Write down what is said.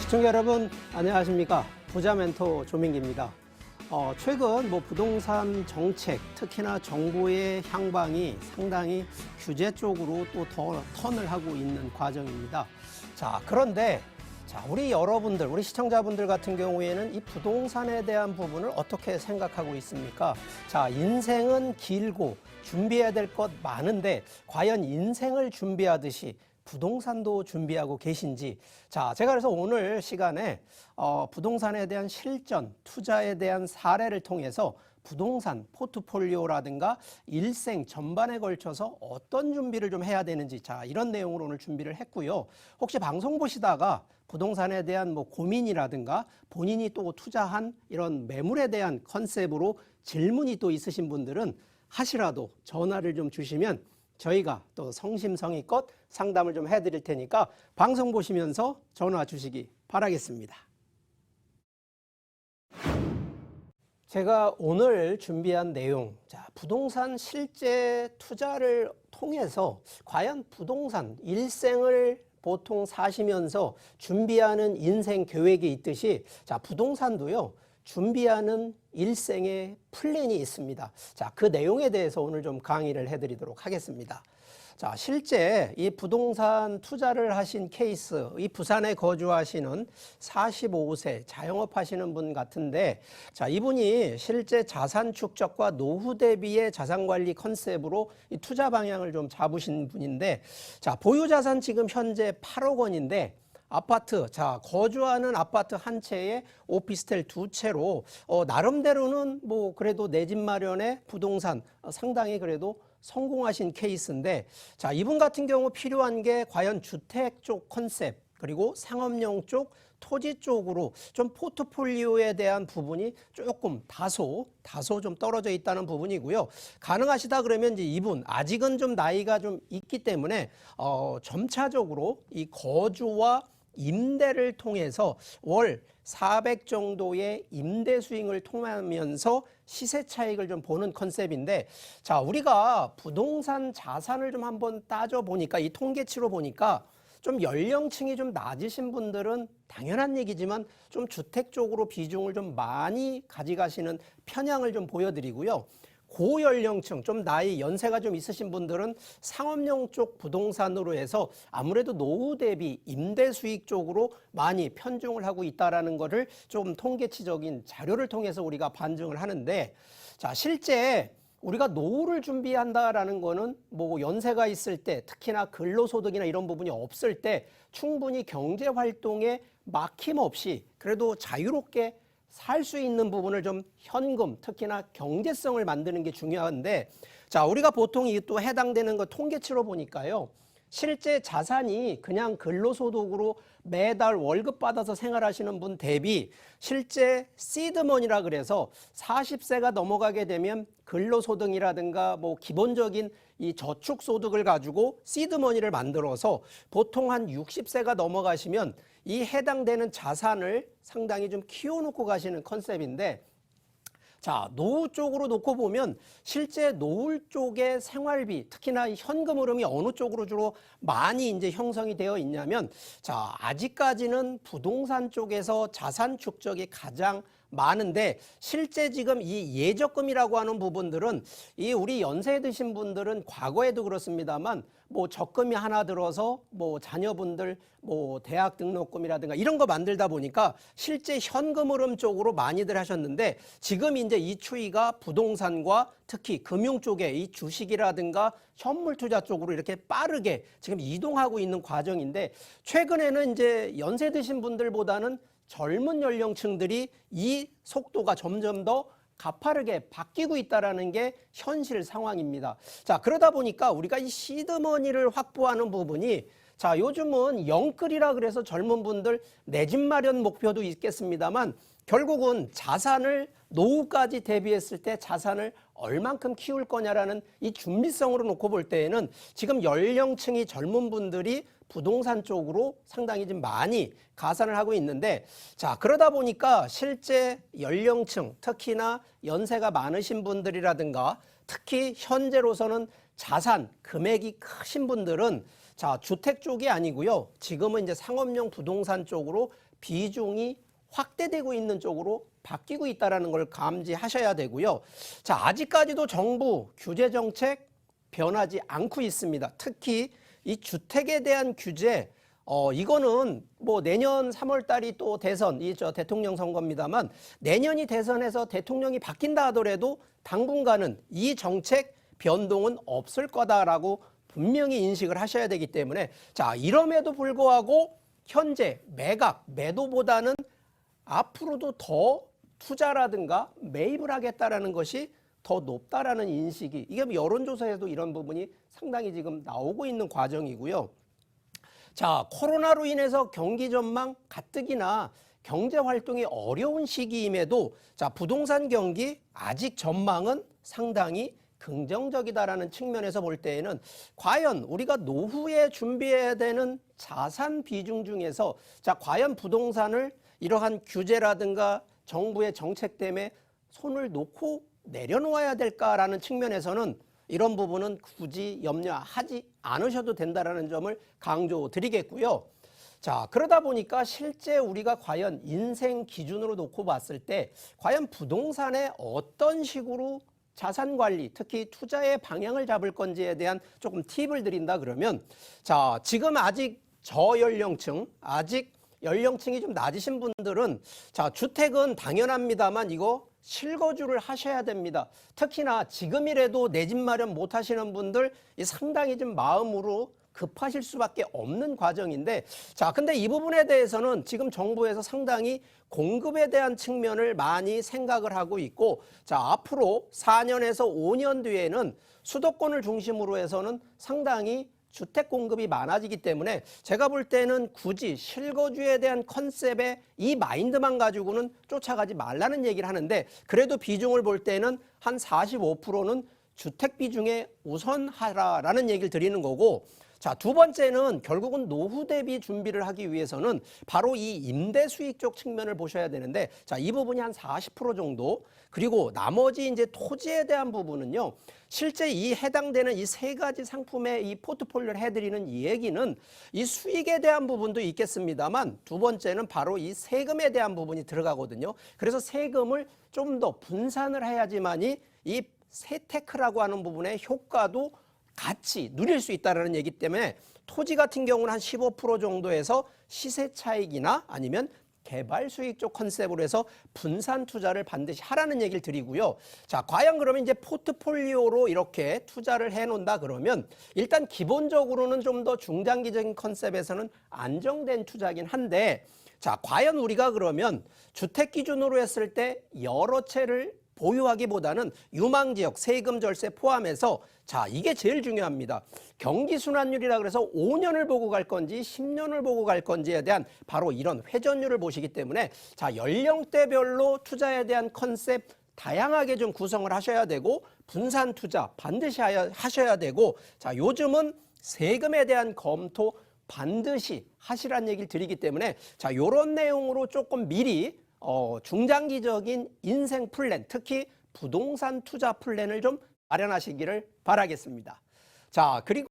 시청자 여러분 안녕하십니까? 부자 멘토 조민기입니다. 최근 부동산 정책, 특히나 정부의 향방이 상당히 규제 쪽으로 또 더 턴을 하고 있는 과정입니다. 자, 그런데 우리 여러분들, 우리 시청자분들 같은 경우에는 이 부동산에 대한 부분을 어떻게 생각하고 있습니까? 자, 인생은 길고 준비해야 될 것 많은데 과연 인생을 준비하듯이 부동산도 준비하고 계신지. 자, 제가 그래서 오늘 시간에 부동산에 대한 실전, 투자에 대한 사례를 통해서 부동산 포트폴리오라든가 일생 전반에 걸쳐서 어떤 준비를 좀 해야 되는지, 자, 이런 내용으로 오늘 준비를 했고요. 혹시 방송 보시다가 부동산에 대한 고민이라든가 본인이 또 투자한 이런 매물에 대한 컨셉으로 질문이 또 있으신 분들은 하시라도 전화를 좀 주시면 저희가 또 성심성의껏 상담을 좀 해드릴 테니까 방송 보시면서 전화 주시기 바라겠습니다. 제가 오늘 준비한 내용, 자, 부동산 실제 투자를 통해서 과연 부동산 일생을 보통 사시면서 준비하는 인생 계획이 있듯이, 자, 부동산도요, 준비하는 일생의 플랜이 있습니다. 자, 그 내용에 대해서 오늘 좀 강의를 해드리도록 하겠습니다. 자, 실제 이 부동산 투자를 하신 케이스, 이 부산에 거주하시는 45세 자영업 하시는 분 같은데, 자, 이분이 실제 자산 축적과 노후 대비의 자산 관리 컨셉으로 이 투자 방향을 좀 잡으신 분인데, 자, 보유 자산 지금 현재 8억 원인데, 아파트, 자, 거주하는 아파트 한 채에 오피스텔 두 채로 나름대로는 그래도 내 집 마련에 부동산 상당히 그래도 성공하신 케이스인데, 자, 이분 같은 경우 필요한 게 과연 주택 쪽 컨셉 그리고 상업용 쪽 토지 쪽으로 좀 포트폴리오에 대한 부분이 조금 다소 좀 떨어져 있다는 부분이고요. 가능하시다 그러면 이제 이분 아직은 좀 나이가 좀 있기 때문에 점차적으로 이 거주와 임대를 통해서 월 400 정도의 임대 수익을 통하면서 시세 차익을 좀 보는 컨셉인데, 자, 우리가 부동산 자산을 좀 한번 따져 보니까 이 통계치로 보니까 좀 연령층이 좀 낮으신 분들은 당연한 얘기지만 좀 주택 쪽으로 비중을 좀 많이 가져가시는 편향을 좀 보여드리고요. 고연령층, 좀 나이 연세가 좀 있으신 분들은 상업용 쪽 부동산으로 해서 아무래도 노후 대비 임대 수익 쪽으로 많이 편중을 하고 있다는 것을 좀 통계치적인 자료를 통해서 우리가 반증을 하는데, 자, 실제 우리가 노후를 준비한다라는 거는 연세가 있을 때, 특히나 근로소득이나 이런 부분이 없을 때 충분히 경제활동에 막힘없이 그래도 자유롭게 살 수 있는 부분을 좀 현금, 특히나 경제성을 만드는 게 중요한데, 자, 우리가 보통 이 또 해당되는 거 통계치로 보니까요, 실제 자산이 그냥 근로소득으로 매달 월급 받아서 생활하시는 분 대비 실제 시드머니라 그래서 40세가 넘어가게 되면 근로소득이라든가 기본적인 이 저축소득을 가지고 시드머니를 만들어서 보통 한 60세가 넘어가시면 이 해당되는 자산을 상당히 좀 키워놓고 가시는 컨셉인데, 자, 노후 쪽으로 놓고 보면 실제 노후 쪽의 생활비, 특히나 현금 흐름이 어느 쪽으로 주로 많이 이제 형성이 되어 있냐면, 자, 아직까지는 부동산 쪽에서 자산 축적이 가장 많은데, 실제 지금 이 예적금이라고 하는 부분들은 이 우리 연세 드신 분들은 과거에도 그렇습니다만 적금이 하나 들어서 자녀분들 대학 등록금이라든가 이런 거 만들다 보니까 실제 현금 흐름 쪽으로 많이들 하셨는데, 지금 이제 이 추이가 부동산과 특히 금융 쪽에 이 주식이라든가 현물 투자 쪽으로 이렇게 빠르게 지금 이동하고 있는 과정인데, 최근에는 이제 연세 드신 분들보다는 젊은 연령층들이 이 속도가 점점 더 가파르게 바뀌고 있다는 게 현실 상황입니다. 자, 그러다 보니까 우리가 이 시드머니를 확보하는 부분이, 자, 요즘은 영끌이라 그래서 젊은 분들 내 집 마련 목표도 있겠습니다만 결국은 자산을 노후까지 대비했을 때 자산을 얼만큼 키울 거냐라는 이 준비성으로 놓고 볼 때에는 지금 연령층이 젊은 분들이 부동산 쪽으로 상당히 좀 많이 가산을 하고 있는데, 자, 그러다 보니까 실제 연령층, 특히나 연세가 많으신 분들이라든가 특히 현재로서는 자산 금액이 크신 분들은 자, 주택 쪽이 아니고요, 지금은 이제 상업용 부동산 쪽으로 비중이 확대되고 있는 쪽으로 바뀌고 있다는 걸 감지하셔야 되고요. 자, 아직까지도 정부 규제 정책 변하지 않고 있습니다. 특히 이 주택에 대한 규제, 이거는 뭐 내년 3월 달이 또 대선, 대통령 선거입니다만 내년이 대선에서 대통령이 바뀐다 하더라도 당분간은 이 정책 변동은 없을 거다라고 분명히 인식을 하셔야 되기 때문에 자, 이럼에도 불구하고 현재 매각, 매도보다는 앞으로도 더 투자라든가 매입을 하겠다라는 것이 더 높다라는 인식이, 이게 여론조사에도 이런 부분이 상당히 지금 나오고 있는 과정이고요. 자, 코로나로 인해서 경기 전망 가뜩이나 경제 활동이 어려운 시기임에도 자, 부동산 경기 아직 전망은 상당히 긍정적이다라는 측면에서 볼 때에는 과연 우리가 노후에 준비해야 되는 자산 비중 중에서 자, 과연 부동산을 이러한 규제라든가 정부의 정책 때문에 손을 놓고 내려놓아야 될까라는 측면에서는 이런 부분은 굳이 염려하지 않으셔도 된다는 점을 강조드리겠고요. 자, 그러다 보니까 실제 우리가 과연 인생 기준으로 놓고 봤을 때 과연 부동산에 어떤 식으로 자산 관리, 특히 투자의 방향을 잡을 건지에 대한 조금 팁을 드린다 그러면 자, 지금 아직 저연령층, 아직 연령층이 좀 낮으신 분들은 자, 주택은 당연합니다만 이거 실거주를 하셔야 됩니다. 특히나 지금이라도 내 집 마련 못 하시는 분들 상당히 좀 마음으로 급하실 수밖에 없는 과정인데 자, 근데 이 부분에 대해서는 지금 정부에서 상당히 공급에 대한 측면을 많이 생각을 하고 있고 자, 앞으로 4년에서 5년 뒤에는 수도권을 중심으로 해서는 상당히 주택 공급이 많아지기 때문에 제가 볼 때는 굳이 실거주에 대한 컨셉의 이 마인드만 가지고는 쫓아가지 말라는 얘기를 하는데 그래도 비중을 볼 때는 한 45%는 주택 비중에 우선하라라는 얘기를 드리는 거고 자, 두 번째는 결국은 노후 대비 준비를 하기 위해서는 바로 이 임대 수익 쪽 측면을 보셔야 되는데 자, 이 부분이 한 40% 정도 그리고 나머지 이제 토지에 대한 부분은요. 실제 이 해당되는 이 세 가지 상품의 이 포트폴리오를 해드리는 이 얘기는 이 수익에 대한 부분도 있겠습니다만 두 번째는 바로 이 세금에 대한 부분이 들어가거든요. 그래서 세금을 좀 더 분산을 해야지만이 이 세테크라고 하는 부분의 효과도 같이 누릴 수 있다는 얘기 때문에 토지 같은 경우는 한 15% 정도에서 시세 차익이나 아니면 개발 수익 쪽 컨셉으로 해서 분산 투자를 반드시 하라는 얘기를 드리고요. 자, 과연 그러면 이제 포트폴리오로 이렇게 투자를 해 놓는다 그러면 일단 기본적으로는 좀 더 중장기적인 컨셉에서는 안정된 투자긴 한데 자, 과연 우리가 그러면 주택 기준으로 했을 때 여러 채를 보유하기보다는 유망지역 세금 절세 포함해서 자, 이게 제일 중요합니다. 경기 순환율이라 그래서 5년을 보고 갈 건지 10년을 보고 갈 건지에 대한 바로 이런 회전율을 보시기 때문에 자, 연령대별로 투자에 대한 컨셉 다양하게 좀 구성을 하셔야 되고 분산 투자 반드시 하셔야 되고 자, 요즘은 세금에 대한 검토 반드시 하시라는 얘기를 드리기 때문에 자, 요런 내용으로 조금 미리 중장기적인 인생 플랜, 특히 부동산 투자 플랜을 좀 마련하시기를 바라겠습니다. 자, 그리고